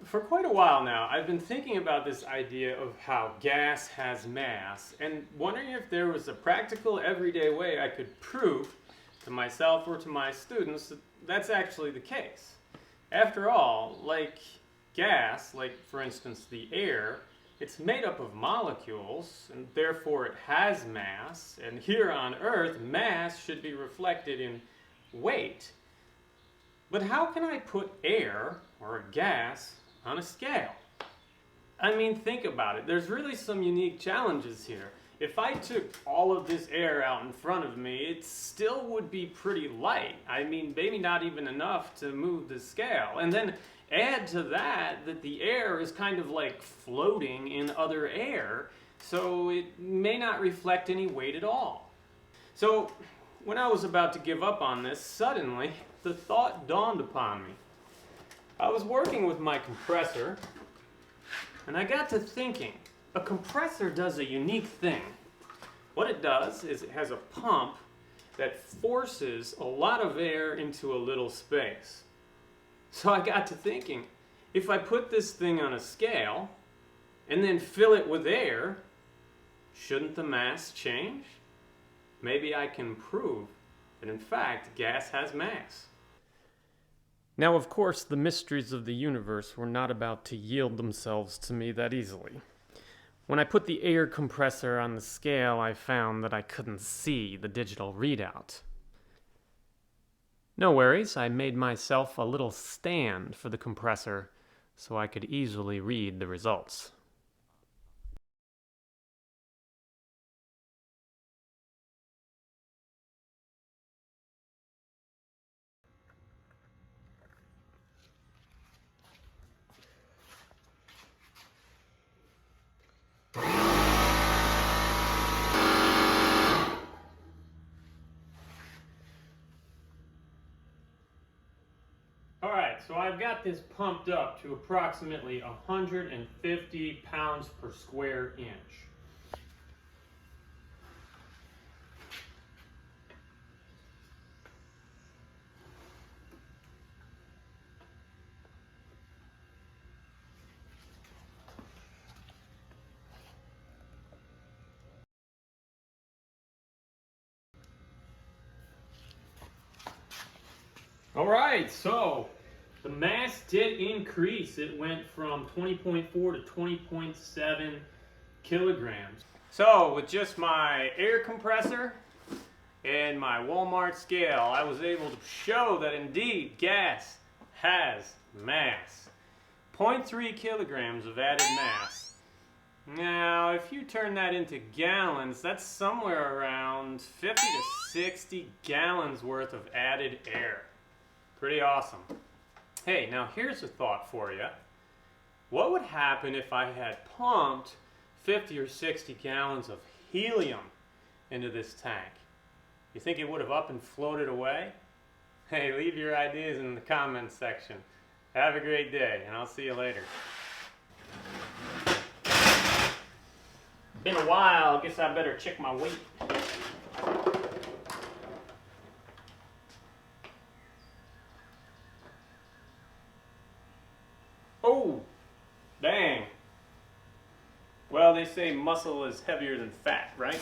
For quite a while now, I've been thinking about this idea of how gas has mass and wondering if there was a practical, everyday way I could prove to myself or to my students that that's actually the case. After all, like gas, like for instance the air, it's made up of molecules and therefore it has mass, and here on Earth, mass should be reflected in weight. But how can I put air, or a gas, on a scale? I mean, think about it. There's really some unique challenges here. If I took all of this air out in front of me, it still would be pretty light. I mean, maybe not even enough to move the scale. And then add to that that the air is kind of like floating in other air, so it may not reflect any weight at all. So when I was about to give up on this, suddenly the thought dawned upon me. I was working with my compressor, and I got to thinking, a compressor does a unique thing. What it does is it has a pump that forces a lot of air into a little space. So I got to thinking, if I put this thing on a scale and then fill it with air, shouldn't the mass change? Maybe I can prove that in fact gas has mass. Now, of course, the mysteries of the universe were not about to yield themselves to me that easily. When I put the air compressor on the scale, I found that I couldn't see the digital readout. No worries, I made myself a little stand for the compressor so I could easily read the results. Alright, so I've got this pumped up to approximately 150 pounds per square inch. Alright, so the mass did increase. It went from 20.4 to 20.7 kilograms. So with just my air compressor and my Walmart scale, I was able to show that indeed gas has mass. 0.3 kilograms of added mass. Now, if you turn that into gallons, that's somewhere around 50 to 60 gallons worth of added air. Pretty awesome. Hey, now here's a thought for you. What would happen if I had pumped 50 or 60 gallons of helium into this tank? You think it would have up and floated away? Hey, leave your ideas in the comments section. Have a great day, and I'll see you later. Been a while, I guess I better check my weight. Oh, dang. Well, they say muscle is heavier than fat, right?